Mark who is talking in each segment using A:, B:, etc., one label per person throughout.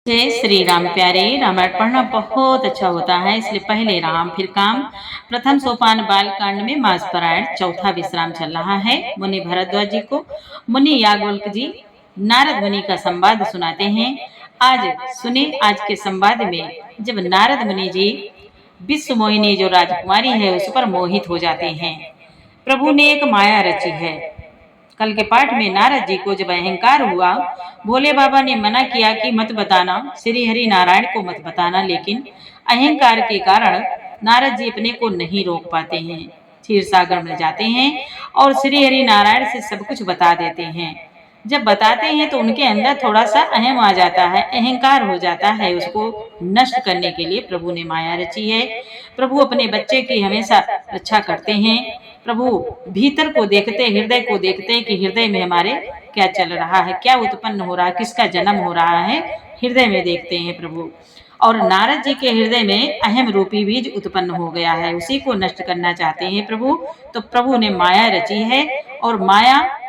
A: जय श्री राम प्यारे। रामायण पढ़ना बहुत अच्छा होता है, इसलिए पहले राम फिर काम। प्रथम सोपान बालकांड में मासपरायण चौथा विश्राम चल रहा है। मुनि भरद्वाज जी को मुनि याज्ञवल्क्य जी नारद मुनि का संवाद सुनाते हैं। आज सुने आज के संवाद में जब नारद मुनि जी विश्व मोहिनी जो राजकुमारी है उस पर मोहित हो जाते हैं। प्रभु ने एक माया रची है। कल के पाठ में नारद जी को जब अहंकार हुआ, भोले बाबा ने मना किया कि मत बताना, श्री हरि नारायण को मत बताना, लेकिन अहंकार के कारण नारद जी अपने को नहीं रोक पाते हैं। क्षीर सागर में जाते हैं और श्री हरि नारायण से सब कुछ बता देते हैं। जब बताते हैं तो उनके अंदर थोड़ा सा अहम आ जाता है, अहंकार हो जाता है। उसको नष्ट करने के लिए प्रभु ने माया रची है। प्रभु अपने बच्चे की हमेशा रक्षा करते हैं। प्रभु भीतर को देखते, हृदय को देखते कि हृदय में हमारे क्या चल रहा है, क्या उत्पन्न हो रहा है, किसका जन्म हो रहा है, हृदय में देखते हैं प्रभु। और नारद जी के हृदय में अहम रूपी बीज उत्पन्न हो गया है, उसी को नष्ट करना चाहते हैं प्रभु। तो प्रभु ने माया रची है और माया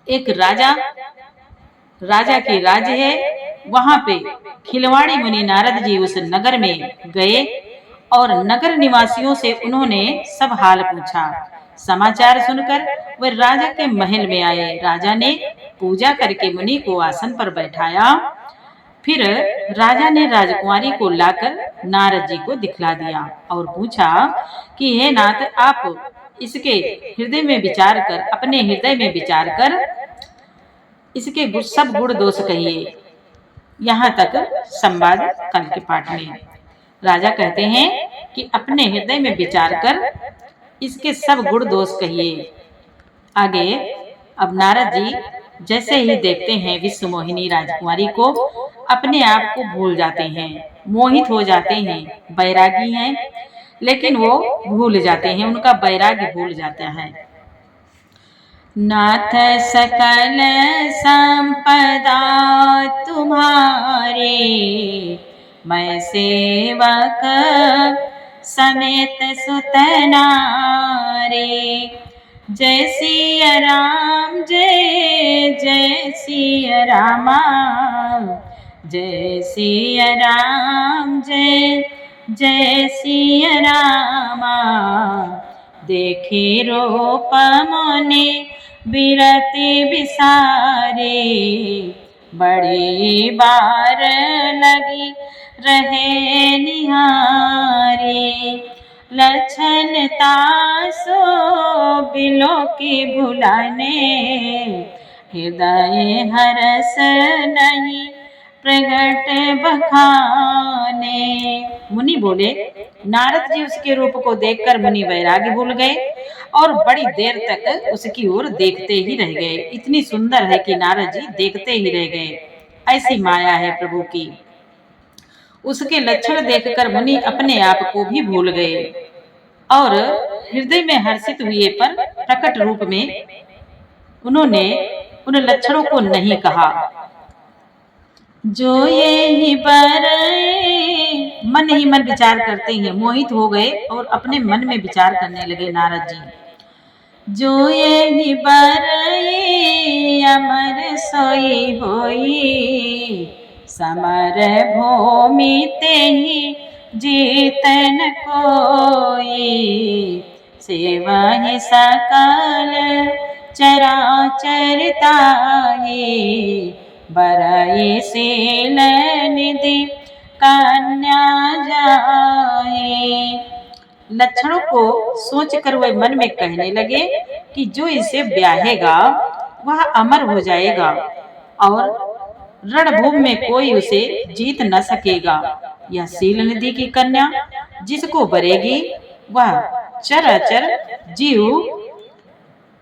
A: एक राजा के राज्य है। वहां पे खिलवाड़ी मुनि नारद जी उस नगर में गए और नगर निवासियों से उन्होंने सब हाल पूछा। समाचार सुनकर वे राजा के महल में आए। राजा ने पूजा करके मुनि को आसन पर बैठाया। फिर राजा ने राजकुमारी को लाकर नारद जी को दिखला दिया और पूछा कि हे नाथ, आप इसके हृदय में विचार कर, अपने हृदय में विचार कर इसके सब गुण दोष कहिए। यहाँ तक संवाद कल के पाठ में राजा कहते हैं कि अपने हृदय में विचार कर इसके सब गुण दोष कहिए। आगे अब नारद जी जैसे ही देखते हैं विश्व मोहिनी राजकुमारी को, अपने आप को भूल जाते हैं, मोहित हो जाते हैं। बैरागी हैं लेकिन वो भूल जाते हैं, उनका बैराग्य भूल जाता है। नाथ सकल संपदा तुम्हारे, मैं सेवक समेत सुतनारे। जय सिया राम, जय जय सिया रामा, जय सिया राम, जय जय सिया रामा। देखे रूप मुनि बिरति बिसारे, बड़ी बार लगी रहे निहारे। लक्षण तासो बिलो की भुलाने, हृदय हरस नहीं प्रगट बखाने। मुनि बोले, नारद जी उसके रूप को देखकर मुनि वैराग्य भूल गए और बड़ी देर तक उसकी ओर देखते ही रह गए। इतनी सुंदर है कि नारद जी देखते ही रह गए। ऐसी माया है प्रभु की। उसके लक्षण देखकर मुनि अपने आप को भी भूल गए और हृदय में हर्षित हुए, पर प्रकट रूप में उन्होंने उन लक्षणों को नहीं कहा। जो ये ही पर मन ही मन विचार करते हैं, मोहित हो गए और अपने मन में विचार करने लगे नारद जी। जो ये ही पर अमर सोई होई, समर भूमि ते ही जीतन कोई। सेवा ही सकल चराचर ताहि, बरई शील निधि कन्या जाए। लक्षणों को सोचकर वह मन में कहने लगे कि जो इसे ब्याहेगा वह अमर हो जाएगा और रणभूमि में कोई उसे जीत न सकेगा। यह शील निधि की कन्या जिसको बरेगी वह चराचर जीव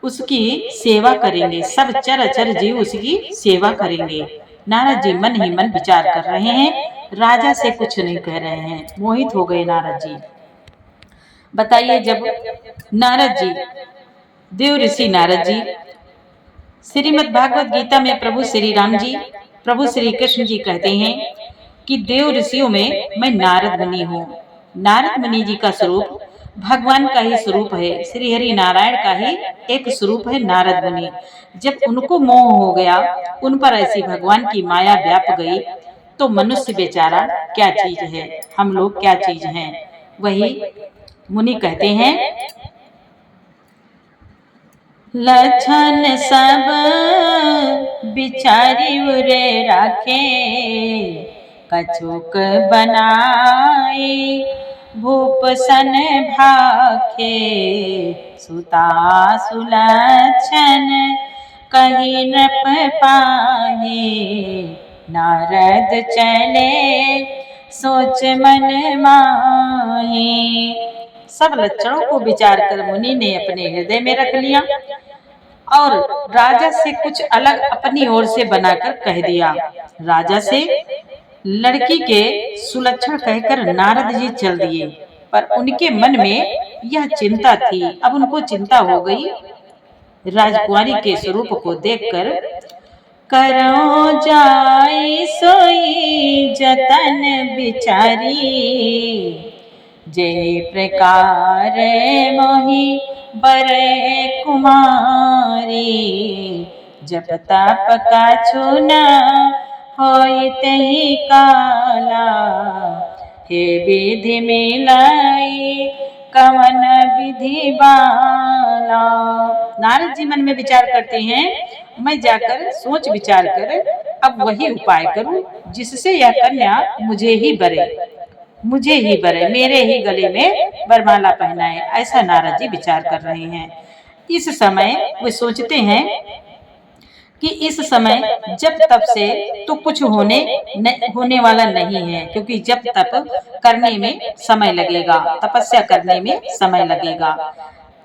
A: उसकी सेवा करेंगे, सब चराचर जीव उसकी सेवा करेंगे। नारद जी मन ही मन विचार कर रहे हैं, राजा से कुछ नहीं कह रहे हैं, मोहित हो गए नारद जी। बताइए, जब नारद जी, देव ऋषि नारद जी, श्रीमद् भागवत गीता में प्रभु श्री राम जी, प्रभु श्री कृष्ण जी कहते हैं कि देव ऋषियों में मैं नारद मुनि हूँ। नारद मुनि जी का स्वरूप भगवान का ही स्वरूप है, श्री हरि नारायण का ही एक स्वरूप है नारद मुनि। जब उनको मोह हो गया, उन पर ऐसी भगवान की माया व्याप गई, तो मनुष्य बेचारा क्या चीज है, हम लोग क्या चीज हैं। वही मुनि कहते हैं, लक्षण सब बिचारी उरे राखे, कछुक बनाई भूप सन भाखे, सुता सुलक्षण कही नृप पाहे, नारद चले सोच मन माहे। सब लक्षणों को विचार कर मुनि ने अपने हृदय में रख लिया और राजा से कुछ अलग अपनी ओर से बनाकर कह दिया। राजा से लड़की के सुलक्षण कहकर नारद जी चल दिए, पर उनके मन में यह चिंता थी। अब उनको चिंता हो गई राजकुमारी के स्वरूप को देखकर। करो जाई सोई जतन बिचारी, जय प्रकार मोहि बरे कुमारी, जब तप कछु न होई तहि काला, हे विधि मिलाई कवन विधि बाला। नारद जी मन में विचार करते हैं, मैं जाकर सोच विचार कर अब वही उपाय करूं जिससे यह कन्या मुझे ही बरे, मेरे ही गले में वरमाला पहनाए। ऐसा नारद जी विचार कर रहे हैं। इस समय वे सोचते हैं कि इस समय जब तप से तो कुछ होने वाला नहीं है, क्योंकि जब तप करने में समय लगेगा, तपस्या करने में समय लगेगा।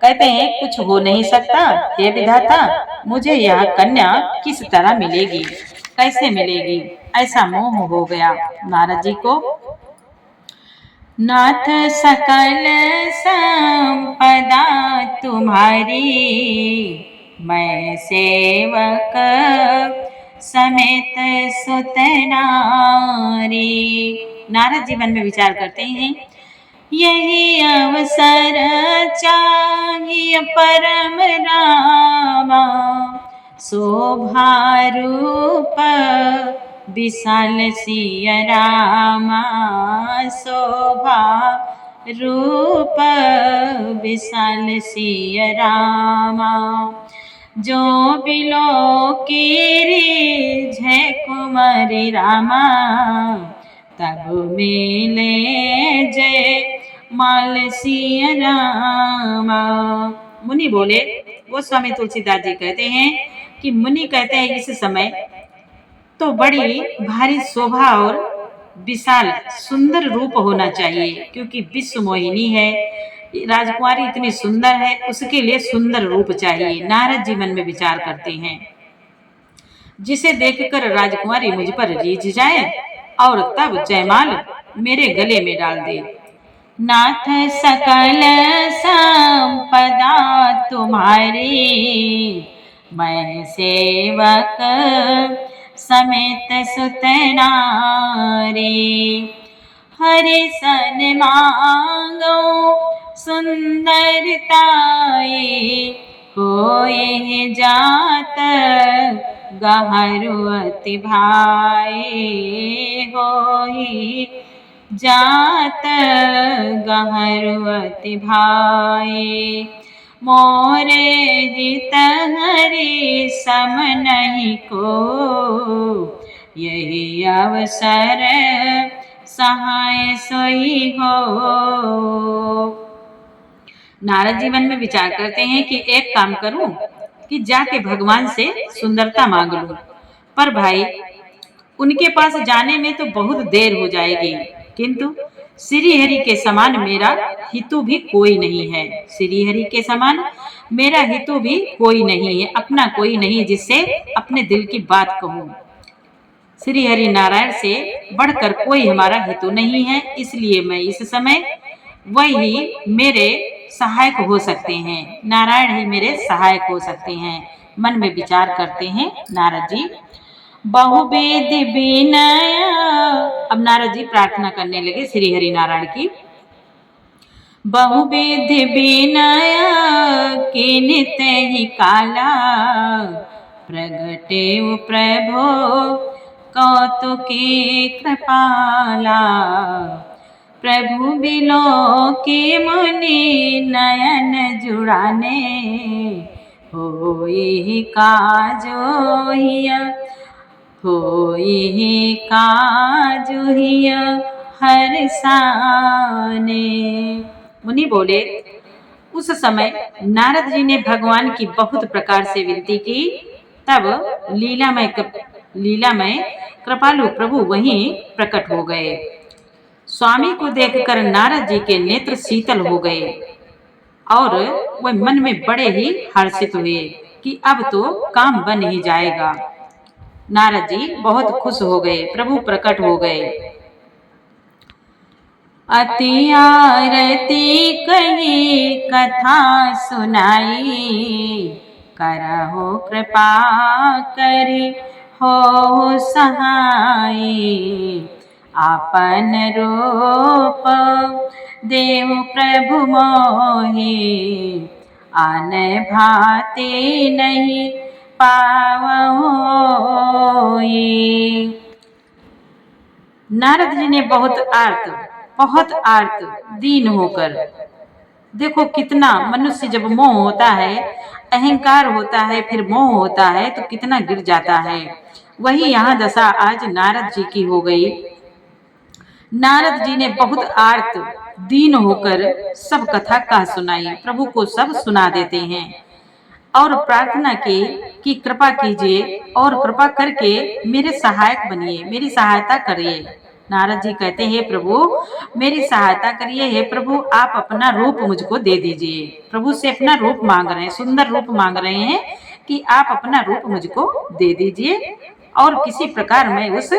A: कहते हैं कुछ हो नहीं सकता, हे विधाता मुझे यह कन्या किस तरह मिलेगी, कैसे मिलेगी, ऐसा मोह हो गया नारद जी को। नाथ सकल संपदा तुम्हारी, मैं सेवक समेत सुत नारी। नारद जी मन में विचार करते हैं, यही अवसर चाहिए परम रामा, शोभा रूप विशाल सिय रामा, शोभा रूप विशाल सिय रामा, जो बिलो की जय कुमारी रामा, तब मिले जय माल सिय रामा। मुनि बोले, वो स्वामी तुलसीदास जी कहते हैं कि मुनि कहते हैं इस समय तो बड़ी भारी शोभा और विशाल सुंदर रूप होना चाहिए, क्योंकि विश्व मोहिनी है, राजकुमारी इतनी सुंदर है, उसके लिए सुंदर रूप चाहिए। नारद जी मन में विचार करते हैं, जिसे देखकर राजकुमारी मुझ पर रीझ जाए और तब जयमाल मेरे गले में डाल दे। नाथ सकल संपदा तुम्हारी, मैं सेवक समेत सुत नारी, हरि सन मांगो सुंदरताए, होए जात गहरु अति भाए, होई जात गहरु अति भाए, मोरे हित हरि सम नहीं को, यही अवसर सहाय सोई हो। नारद जी मन में विचार करते हैं कि एक काम करूं कि जाके भगवान से सुंदरता मांग लूं, पर भाई उनके पास जाने में तो बहुत देर हो जाएगी, किंतु श्री हरि के समान मेरा हितु भी कोई नहीं है, श्री हरि के समान मेरा हितु भी कोई नहीं है, अपना कोई नहीं जिससे अपने दिल की बात कहूं। श्री हरि नारायण से बढ़कर कोई हमारा हितु नहीं है, इसलिए मैं इस समय वही मेरे सहायक हो सकते हैं, नारायण ही मेरे सहायक हो सकते हैं। मन में विचार करते हैं नारद जी। बहुवेद विनय, अब नारद जी प्रार्थना करने लगे श्री हरि नारायण की। बहुवेद विनय किनित ही काला, प्रगटे प्रभो कौतुकी कृपाला। प्रभु बिलो के मुनि नयन जुड़ाने, होई काजोहिया होई काजोहिया हर साने। मुनि बोले, उस समय नारद जी ने भगवान की बहुत प्रकार से विनती की। तब लीलामय कृपालु प्रभु वहीं प्रकट हो गए। स्वामी को देखकर नारद जी के नेत्र शीतल हो गए और वह मन में बड़े ही हर्षित हुए कि अब तो काम बन ही जाएगा। नारद जी बहुत खुश हो गए, प्रभु प्रकट हो गए। अति आरती कही कथा सुनाई, करहु कृपा करी हो सहाय। आपन रूप देव प्रभु मोहि, आन भाति नहीं पावोई। नारद जी ने बहुत आर्त दीन होकर, देखो कितना मनुष्य जब मोह होता है, अहंकार होता है, फिर मोह होता है तो कितना गिर जाता है। वही यहाँ दशा आज नारद जी की हो गई। नारद जी ने बहुत आर्त दीन होकर सब कथा कह सुनाई। प्रभु को सब सुना देते हैं और प्रार्थना की कि कृपा कीजिए और कृपा करके मेरे सहायक बनिए, मेरी सहायता करिए। नारद जी कहते हैं, प्रभु मेरी सहायता करिए, हे प्रभु आप अपना रूप मुझको दे दीजिए। प्रभु से अपना रूप मांग रहे हैं, सुंदर रूप मांग रहे हैं कि आप अपना रूप मुझको दे दीजिए और किसी प्रकार मैं उस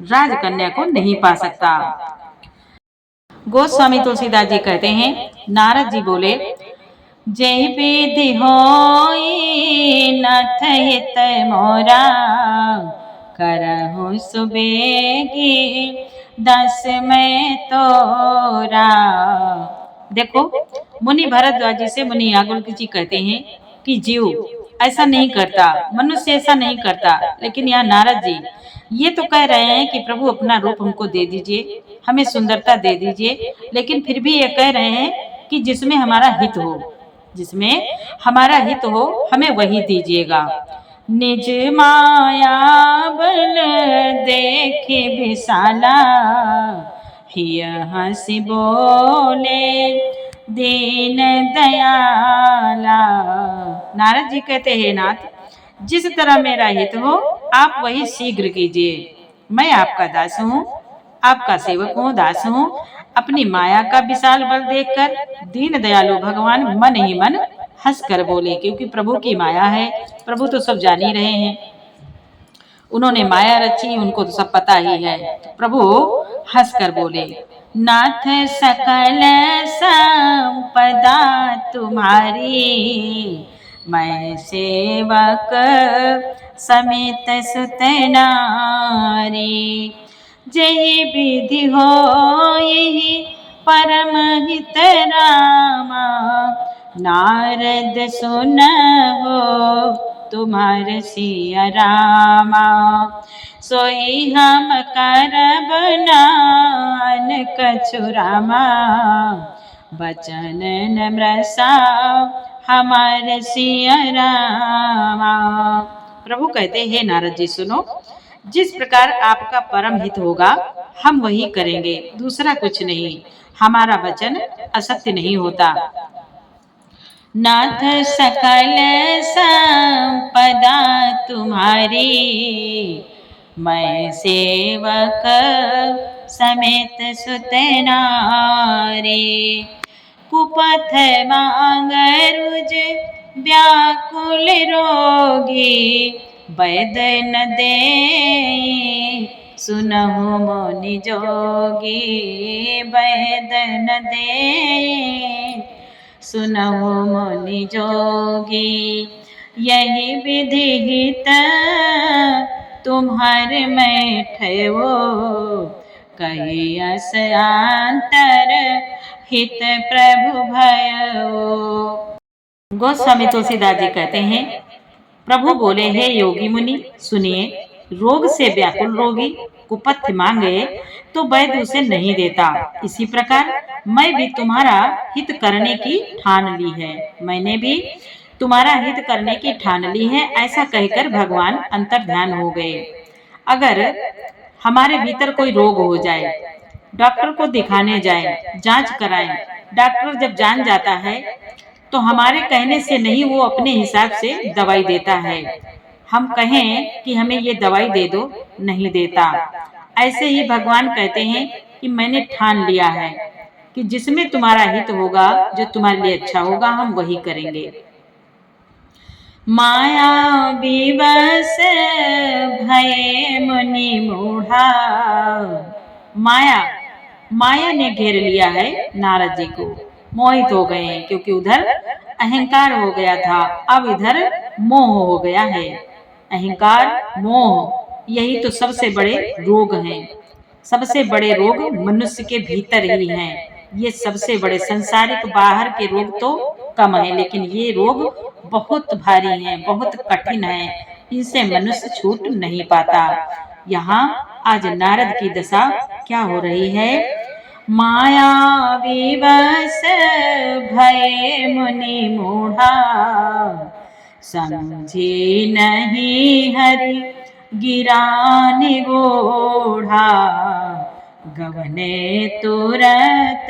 A: राजकन्या को नहीं पा सकता। गोस्वामी तुलसीदास जी कहते हैं, नारद जी बोले, जय विधि होई नाथ हित मोरा, करहु सुबेगी दस में तोरा। देखो मुनि भरद्वाज जी से मुनि याज्ञवल्क्य जी कहते हैं कि जीव ऐसा नहीं करता, मनुष्य ऐसा नहीं करता, लेकिन यहाँ नारद जी ये तो कह रहे हैं कि प्रभु अपना रूप हमको दे दीजिए, हमें सुंदरता दे दीजिए, लेकिन फिर भी ये कह रहे हैं कि जिसमें हमारा हित हो, जिसमें हमारा हित हो हमें वही दीजिएगा। निज माया बल देखे विशाला, हिय हंसी बोले दीन दयाला। नारद जी कहते हैं, नाथ जिस तरह मेरा हित हो आप वही शीघ्र कीजिए। मैं आपका दास हूँ, आपका सेवक हूँ, दास हूँ। अपनी माया का विशाल बल देखकर दीन दयालु भगवान मन ही मन हंस कर बोले, क्योंकि प्रभु की माया है, प्रभु तो सब जान ही रहे हैं, उन्होंने माया रची, उनको तो सब पता ही है। प्रभु हंस कर बोले, नाथ सकल संपदा तुम्हारी, मैं सेवक समेत सुत नारी। जय विधि हो यही परम हित रामा, नारद सुन हो तुम्हार सिया रामा। सोई हम करब नान कछु रामा, बचन नम्रसा हमार सिया रामा। प्रभु कहते हैं, नारद जी सुनो, जिस प्रकार आपका परम हित होगा हम वही करेंगे, दूसरा कुछ नहीं। हमारा वचन असत्य नहीं होता। नाथ सकल संपदा तुम्हारी, मैं सेवक समेत सुत नारी। कुपथ मांग रुज व्याकुल रोगी, वैद न दे सुनहु मुनि जोगी। वैद न दे सुनहु मुनि जोगी, यही विधि हित तुम्हार मैं ठयो, कही अस अंतर हित प्रभु भयो। गोस्वामी तुलसीदास जी कहते हैं, प्रभु बोले, हे योगी मुनि सुनिए, रोग से व्याकुल रोगी कुपथ्य मांगे तो वैद्य उसे नहीं देता। इसी प्रकार मैं भी तुम्हारा हित करने की ठान ली है, मैंने भी तुम्हारा हित करने की ठान ली है। ऐसा कहकर भगवान अंतर्ध्यान हो गए। अगर हमारे भीतर कोई रोग हो जाए, डॉक्टर को दिखाने जाए, जांच कराएं, डॉक्टर जब जान जाता है तो हमारे कहने से नहीं, वो अपने हिसाब से दवाई देता है। हम कहें कि हमें ये दवाई दे दो, नहीं देता। ऐसे ही भगवान कहते हैं कि मैंने ठान लिया है कि जिसमें तुम्हारा हित होगा, जो तुम्हारे लिए अच्छा होगा, हम वही करेंगे। माया विवश भये मुनि मूढ़ा। माया ने घेर लिया है नारद जी को, मोहित हो गए हैं, क्योंकि उधर अहंकार हो गया था, अब इधर मोह हो गया है। अहंकार मोह यही तो सबसे बड़े रोग हैं। सबसे बड़े रोग मनुष्य के भीतर ही हैं। ये सबसे बड़े संसारिक बाहर के रोग तो कम है, लेकिन ये रोग बहुत भारी हैं, बहुत कठिन हैं। इनसे मनुष्य छूट नहीं पाता। यहाँ आज नारद की दशा क्या हो रही है? माया विवश भये मुनि मूढ़ा, समझे नहीं हरि गिरा निगूढ़ा। गवने तुरत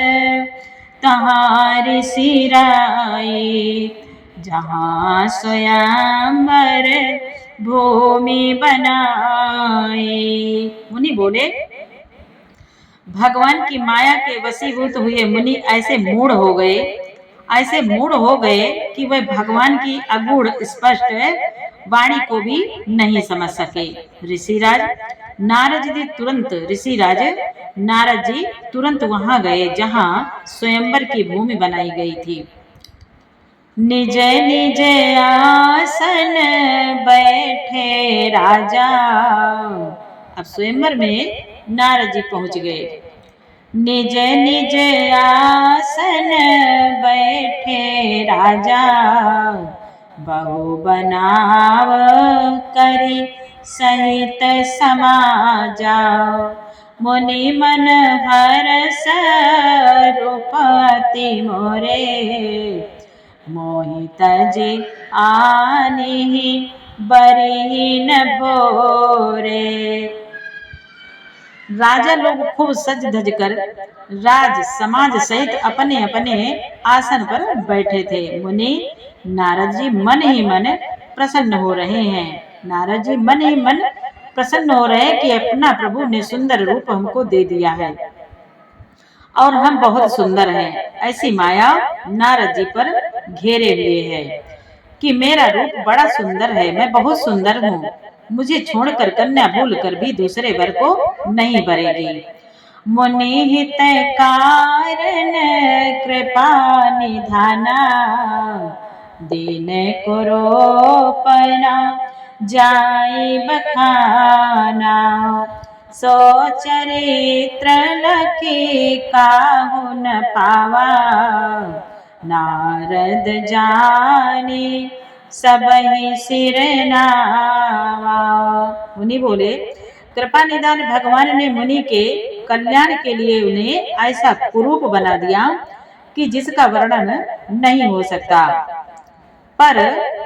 A: तहारी सिराई, जहाँ स्वयंवर भूमि बनाई। मुनि बोले, भगवान की माया के वशीभूत हुए मुनि ऐसे मूढ़ हो गए, ऐसे मूढ़ हो गए कि वह भगवान की अगूढ़ स्पष्ट वाणी को भी नहीं समझ सके। ऋषिराज नारद जी तुरंत वहां गए जहां स्वयंवर की भूमि बनाई गई थी। निज निज आसन बैठे राजा। अब स्वयंवर में नारद जी पहुंच गए। निज निज आसन बैठे राजा, बहु बनाव करी सहित समाजा। मुनि मन हरस रूपति मोरे, मोहित जी आनि बरी न भोरे। राजा लोग खूब सज धज कर राज समाज सहित अपने अपने आसन पर बैठे थे। मुनि नारद जी मन ही मन प्रसन्न हो रहे हैं। नारद जी मन ही मन प्रसन्न हो रहे हैं कि अपना प्रभु ने सुंदर रूप हमको दे दिया है और हम बहुत सुंदर हैं। ऐसी माया नारद जी पर घेरे हुए है कि मेरा रूप बड़ा सुंदर है, मैं बहुत सुंदर हूँ, मुझे छोड़कर कन्या भूल कर भी दूसरे वर को नहीं भरेगी। मुनि हित कारण कृपा निधाना, दीन कुरूपना जाई बखाना। सो चरित्र लखी काहू न पावा, नारद जानी सबहि सिर नावा। मुनि बोले, कृपा निदान भगवान ने मुनि के कल्याण के लिए उन्हें ऐसा कुरूप बना दिया कि जिसका वर्णन नहीं हो सकता। पर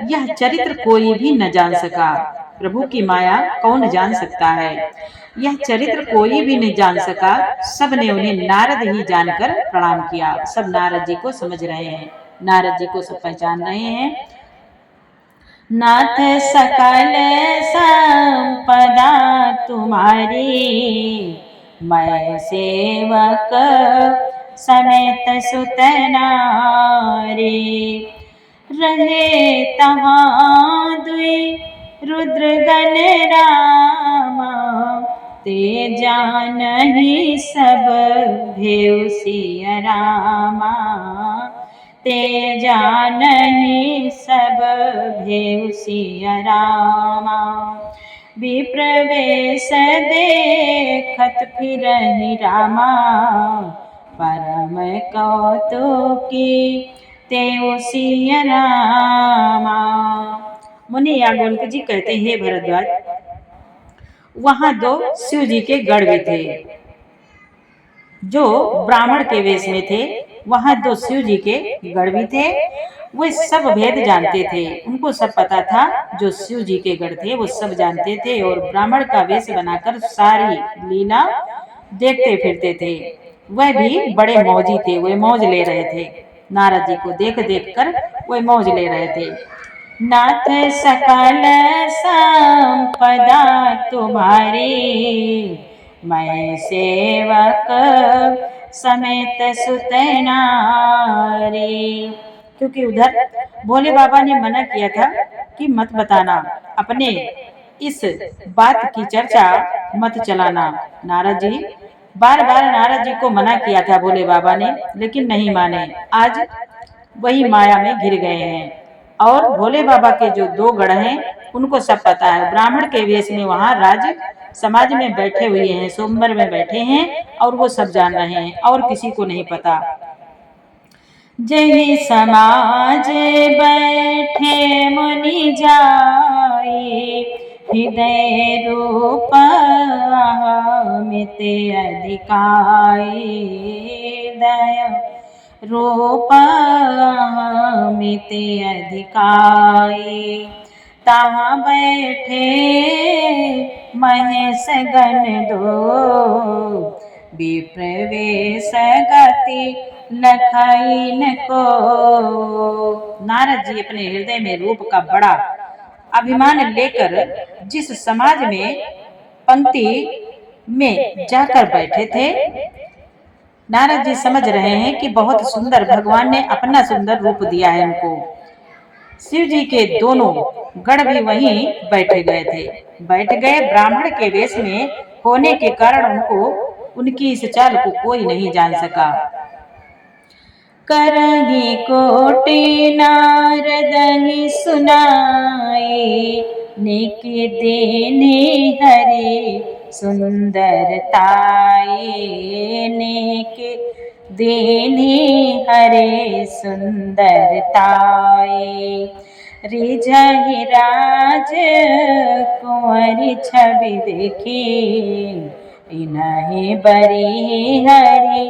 A: यह चरित्र कोई भी न जान सका। प्रभु की माया कौन जान सकता है? यह चरित्र कोई भी नहीं जान सका। सब ने उन्हें नारद ही जानकर प्रणाम किया। सब नारद जी को समझ रहे हैं, नारद जी को सब पहचान रहे हैं। नाथ सकल संपदा तुम्हारी, मैं सेवक समेत सुत नारी। रहे तहाँ दुई रुद्रगण रामा, ते जानहि सब भेउ सिय रामा। ते जानहि सब भेउ सिय रामा। विप्र वेश देखत फिरहि रामा, परम कौतुकी तेउ सिय रामा। मुनि याज्ञवल्क्य जी कहते हैं, हे भरद्वाज, वहां दो शिव जी के गढ़ भी थे जो ब्राह्मण के वेश में थे। वहां दो शिव जी के गढ़ भी थे। वे सब भेद जानते थे, उनको सब पता था। जो शिव जी के गढ़ थे वो सब जानते थे और ब्राह्मण का वेश बनाकर सारी लीला देखते फिरते थे। वह भी बड़े मौजी थे, वे मौज ले रहे थे। नारद जी को देख देख कर वे मौज ले रहे थे। नाथ सकल संपदा तुम्हारी, मैं सेवक समेत सुत नारी। क्योंकि उधर भोले बाबा ने मना किया था कि मत बताना, अपने इस बात की चर्चा मत चलाना। नारद जी बार बार नारद जी को मना किया था भोले बाबा ने, लेकिन नहीं माने। आज वही माया में घिर गए हैं। और भोले बाबा के जो दो गढ़ हैं उनको सब पता है। ब्राह्मण के वेश में वहां राज समाज में बैठे हुए हैं, सोमवार में बैठे हैं और वो सब जान रहे हैं और किसी को नहीं पता। जय समाज बैठे मुनि जाए, हृदय रूप मिते अधिकाए, दया रूप मिते अधिकाए। तहाँ बैठे महेश गण दो, विप्रवेश गति लखाइन को। नारद जी अपने हृदय में रूप का बड़ा अभिमान लेकर जिस समाज में पंक्ति में जाकर बैठे थे, नारद जी समझ रहे हैं कि बहुत सुंदर भगवान ने अपना सुंदर रूप दिया है उनको। शिव जी के दोनों गढ़ भी वहीं बैठे गए थे। बैठ गए ब्राह्मण के वेश में होने के कारण उनको उनकी इस चाल को कोई नहीं जान सका। करही कोटि नारद ही सुनाए, नेके देने हरि सुंदरताए, नेके देने हरे सुंदरताए। रिझहि राज कुंवरी छवि देखी, इन्हीं बरी हरि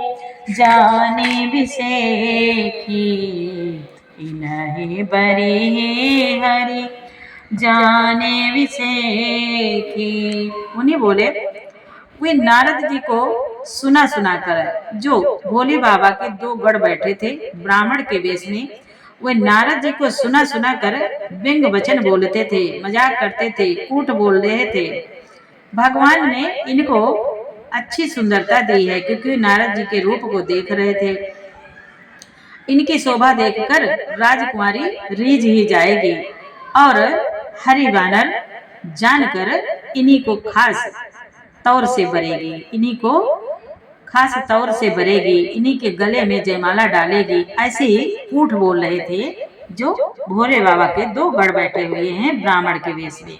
A: जाने विसेखी, इन्हीं बरी हरि जाने विसेखी। उन्हीं बोले वे नारद जी को सुना सुना कर, जो भोले बाबा के दो गढ़ बैठे थे ब्राह्मण के वेश में, वे नारद जी को सुना सुना कर व्यंग वचन बोलते थे, मजाक करते थे, कूट बोल रहे थे। भगवान ने इनको अच्छी सुंदरता दी है क्योंकि नारद जी के रूप को देख रहे थे। इनकी शोभा देखकर राजकुमारी रीझ ही जाएगी और हरि वानर जानकर इन्हीं को खास तौर से बरेगी, इन्हीं को खास तौर से बरेगी, इन्हीं के गले में जयमाला डालेगी। ऐसे ही कूट बोल रहे थे जो भोले बाबा के दो गढ़ बैठे हुए हैं ब्राह्मण के वेश में।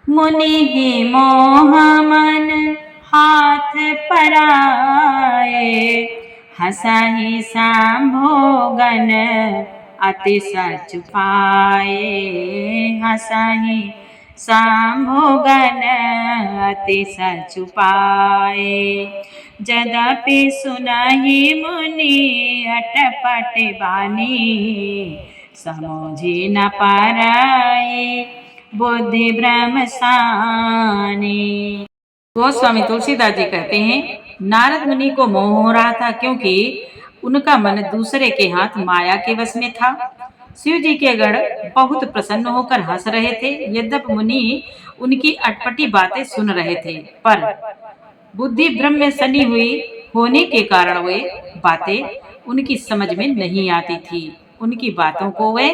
A: मुनि ही मोह मन हाथ पराए, हंसाहि सांभोगन अति सचुपाए, हंसाहि सांभोगन अति सचुपाए। जदपि सुनहि मुनि अटपट बानी, समझि न पाराए बुद्धि ब्रह्म सानी। गोस्वामी तुलसीदास जी कहते हैं, नारद मुनि को मोह हो रहा था क्योंकि उनका मन दूसरे के हाथ माया के वश में था। शिव जी के गढ़ बहुत प्रसन्न होकर हंस रहे थे। यद्यपि मुनि उनकी अटपटी बातें सुन रहे थे, पर बुद्धि ब्रह्म में सनी हुई होने के कारण वे बातें उनकी समझ में नहीं आती थी। उनकी बातों को वे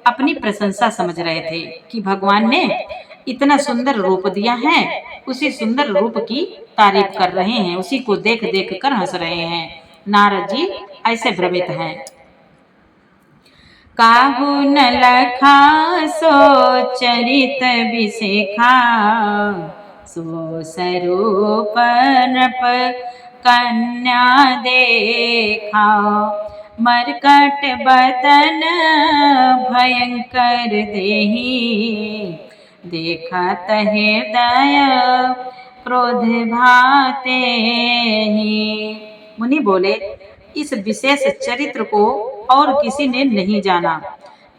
A: अपनी प्रशंसा समझ रहे थे कि भगवान ने इतना सुंदर रूप दिया है, उसी सुंदर रूप की तारीफ कर रहे हैं, उसी को देख देख कर हंस रहे हैं। नारद जी ऐसे भ्रमित हैं। काहू न लखा सो चरित विशेखा, सो स्वरूप नृप कन्या देखा। मरकट बदन भयंकर देहि, देखत हृदय क्रोध भाते ही। मुनि बोले, इस विशेष चरित्र को और किसी ने नहीं जाना,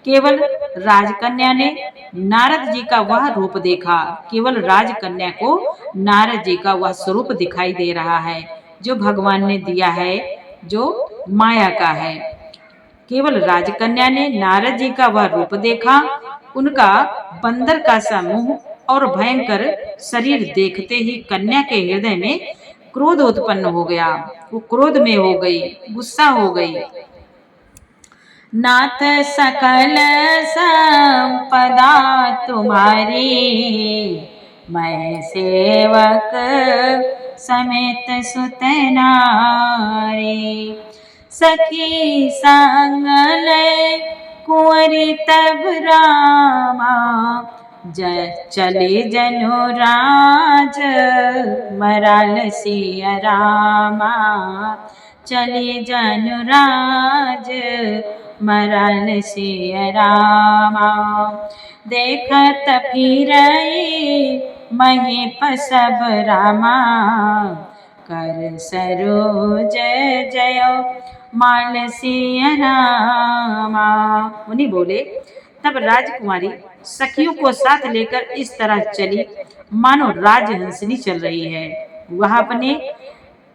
A: केवल राजकन्या ने नारद जी का वह रूप देखा। केवल राजकन्या को नारद जी का वह स्वरूप दिखाई दे रहा है जो भगवान ने दिया है, जो माया का है। केवल राजकन्या ने नारद जी का वह रूप देखा। उनका बंदर का सा मुंह और भयंकर शरीर देखते ही कन्या के हृदय में क्रोध उत्पन्न हो गया। वो क्रोध में हो गई, गुस्सा हो गई। नाथ सकल संपदा तुम्हारी, मैं सेवक समेत सुत नारी। सखी संग लय कुंवरी तब रामा, चले जनुराज मराल सिया रामा। चले जनुराज मराल सिया रामा। देखत फिरई महीप सब रामा, कर सरोज जय माल सिया रामा। मुनि बोले, तब राजकुमारी सखियों को साथ लेकर इस तरह चली मानो राजहंसिनी चल रही है। वह अपने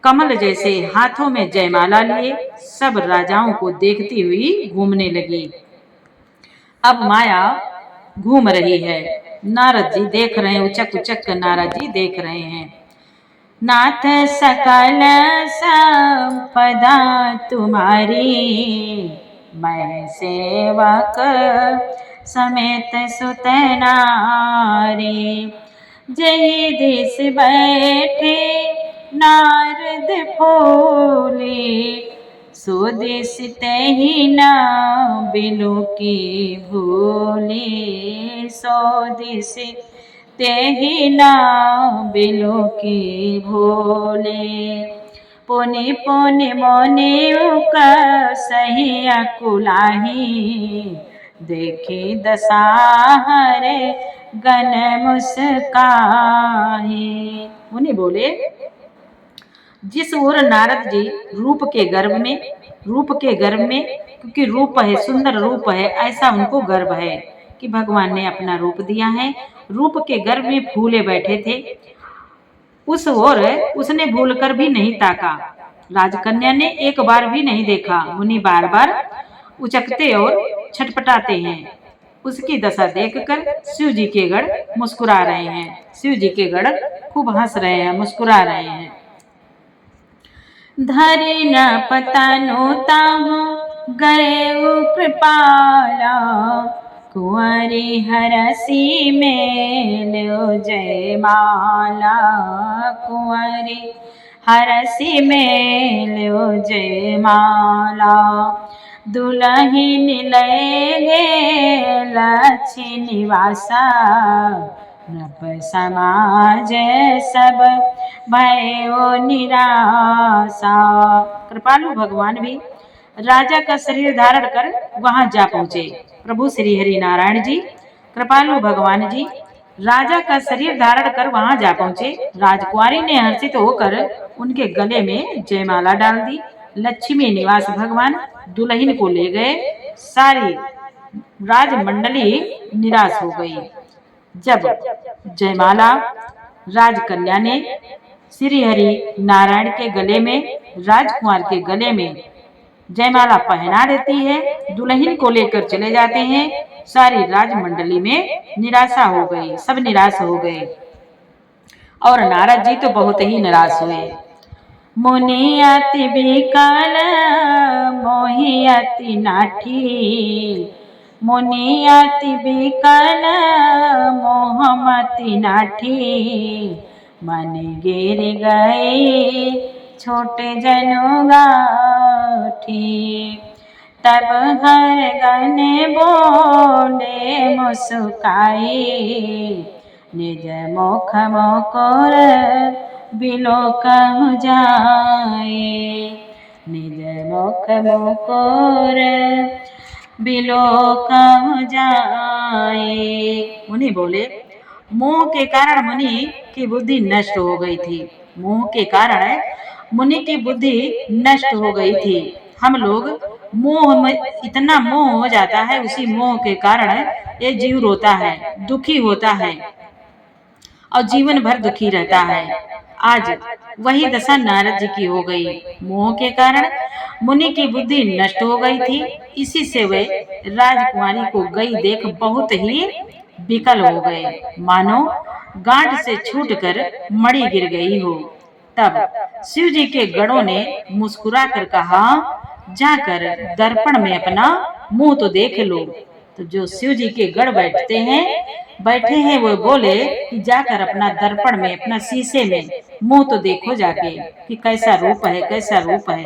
A: कमल जैसे हाथों में जयमाला लिए सब राजाओं को देखती हुई घूमने लगी। अब माया घूम रही है। नारद जी देख रहे हैं, उचक उचक कर नारद जी देख रहे हैं। नाथ सकल संपदा तुम्हारी, मैं सेवक समेत सुत नारी। जय दिस बैठे नारद फूले, सो दिस तहि न बिनु की भूले। सो दिस तेहि न बिनु की भूले। पुनि पुनि मोनि उका सही अकुलाही, देखी दशा हरे गन मुस्काही। मुनि बोले, जिस ओर नारद जी रूप के गर्भ में, क्योंकि रूप है, सुंदर रूप है, ऐसा उनको गर्व है कि भगवान ने अपना रूप दिया है। रूप के गर्भ में फूले बैठे थे, उस ओर उसने भूलकर भी नहीं ताका। राजकन्या ने एक बार भी नहीं देखा। मुनि बार बार उचकते और छटपटाते हैं। उसकी दशा देखकर शिव जी के गढ़ मुस्कुरा रहे हैं। शिव जी के गढ़ खूब हंस रहे हैं, मुस्कुरा रहे हैं। धरि न पतनु ताहु गए कृपाला, कुंवरी हरसी मेलो जयमाला। कुंवरी हरसी मेलो जयमाला। दुलहिन ले गे लक्ष्मी निवासा, नृप समाज सब भयो निराशा। कृपालु भगवान भी राजा का शरीर धारण कर वहां जा पहुंचे। प्रभु श्री हरि नारायण जी, कृपालु भगवान जी राजा का शरीर धारण कर वहां जा पहुंचे। राजकुमारी ने हर्षित होकर उनके गले में जयमाला डाल दी। लक्ष्मी निवास भगवान दुल्हन को ले गए। सारी राजमंडली निराश हो गई। जब जयमाला राजकन्या ने श्री हरि नारायण के गले में, राजकुमार के गले में जयमाला पहना देती है, दुल्हन को लेकर चले जाते हैं। सारी राजमंडली में निराशा हो गई, सब निराश हो गए और नारद जी तो बहुत ही निराश हुए। मुनि अति विकल मोहि अति नाठी, मुनि अति विकल मोह मति नाठी। मन गिर गए छोटे जनु गाठी, तब हर गन बोले मुस्काई। निज मुख मुकुर बिलोकहु जाए, निज मुख मुकुर बिलोकहु जाए। मुनि बोले, मोह के कारण मुनि की बुद्धि नष्ट हो गई थी। मोह के कारण मुनि की बुद्धि नष्ट हो गई थी। हम लोग मोह में इतना मोह हो जाता है, उसी मोह के कारण ये जीव रोता है, दुखी होता है और जीवन भर दुखी रहता है। आज वही दशा नारद जी की हो गई। मोह के कारण मुनि की बुद्धि नष्ट हो गई थी। इसी से वे राजकुमारी को गई देख बहुत ही विकल हो गए, मानो गांठ से छूटकर मणि गिर गई हो। तब शिव जी के गणों ने मुस्कुरा कर कहा, जाकर दर्पण में अपना मुंह तो देख लो। तो जो शिव जी के गण बैठे हैं वो बोले कि जाकर अपना दर्पण में, अपना शीशे में मुंह तो देखो जाके कि कैसा रूप है, कैसा रूप है।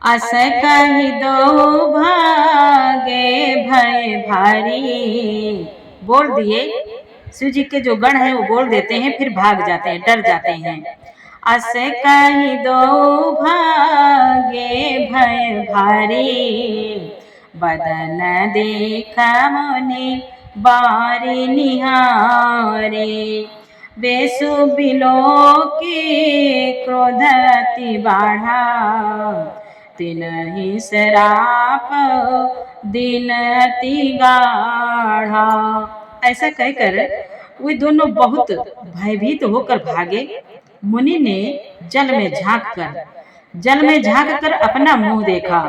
A: अस कहि दो भागे भय भारी, बोल दिए। शिव जी के जो गण हैं वो बोल देते हैं, फिर भाग जाते हैं, डर जाते हैं। अस कहि दो भागे भय भारी, बदन देखा मुनि बारी निहारे। बेसु बिलो की क्रोध अति बाढ़ा, तिनहि सराप दिन अति गाढ़ा। ऐसा कहकर वे दोनों बहुत भयभीत होकर भागे। मुनि ने जल में झांक कर अपना मुंह देखा।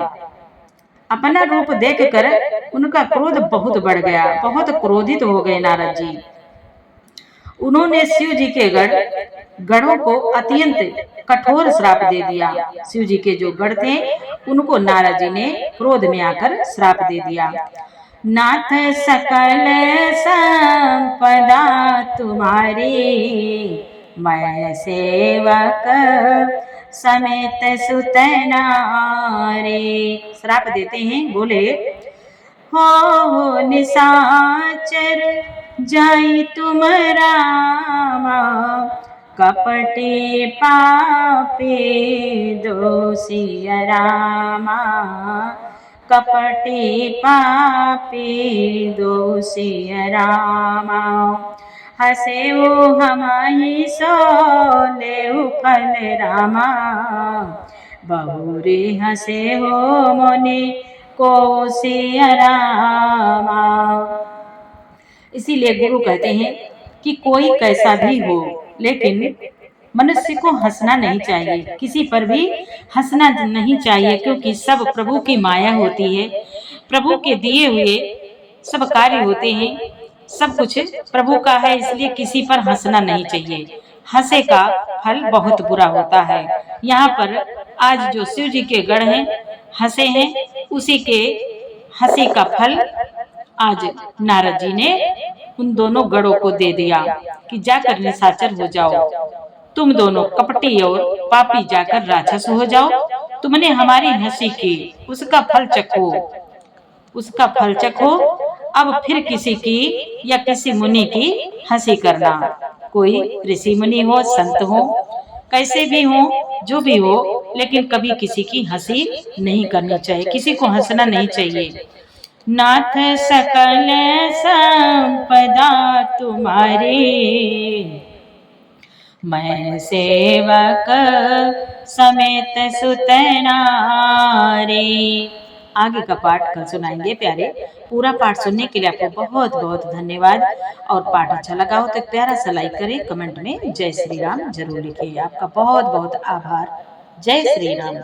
A: अपना रूप देखकर उनका क्रोध बहुत बढ़ गया, बहुत क्रोधित हो गए नारद जी। उन्होंने शिव जी के गणों को अत्यंत कठोर श्राप दे दिया। शिव जी के जो गण थे उनको नारद जी ने क्रोध में आकर श्राप दे दिया। नाथ सकल संपदा तुम्हारी, मैं सेवक समेत सुत नारे। श्राप देते हैं, बोले हो निशाचर जाई तुम रामा, कपटी पापी दोषी रामा, कपटी पापी दोषी रामा। हसे वो हमाही सो लेहु फल रामा, बहुरी हसे हो मुनि को रामा। इसीलिए गुरु कहते हैं कि कोई कैसा भी हो, लेकिन मनुष्य को हंसना नहीं चाहिए, किसी पर भी हंसना नहीं चाहिए, क्योंकि सब प्रभु की माया होती है। प्रभु के दिए हुए सब कार्य होते हैं, सब कुछ प्रभु का है, इसलिए किसी पर हंसना नहीं चाहिए। हंसे का फल बहुत बुरा होता है। यहाँ पर आज जो शिव जी के गण हैं हंसे हैं, उसी के हंसी का फल आज नारद जी ने उन दोनों गणों को दे दिया कि जाकर निशाचर हो जाओ, तुम दोनों कपटी और पापी जाकर राक्षस हो जाओ। तुमने हमारी हंसी की, उसका फल चखो, उसका फल चखो। अब फिर किसी की या किसी मुनि की हंसी करना। कोई ऋषि मुनि हो, संत हो, कैसे भी हो, जो भी हो, लेकिन कभी किसी की हंसी नहीं करनी चाहिए, किसी को हंसना नहीं चाहिए। नाथ सकल संपदा तुम्हारी, मैं सेवक समेत सुत नारी। आगे का पाठ कल सुनाएंगे प्यारे। पूरा पाठ सुनने के लिए आपको बहुत बहुत धन्यवाद। और पाठ अच्छा लगा हो तो एक प्यारा सा लाइक करें, कमेंट में जय श्री राम जरूर लिखिए। आपका बहुत बहुत आभार। जय श्री राम।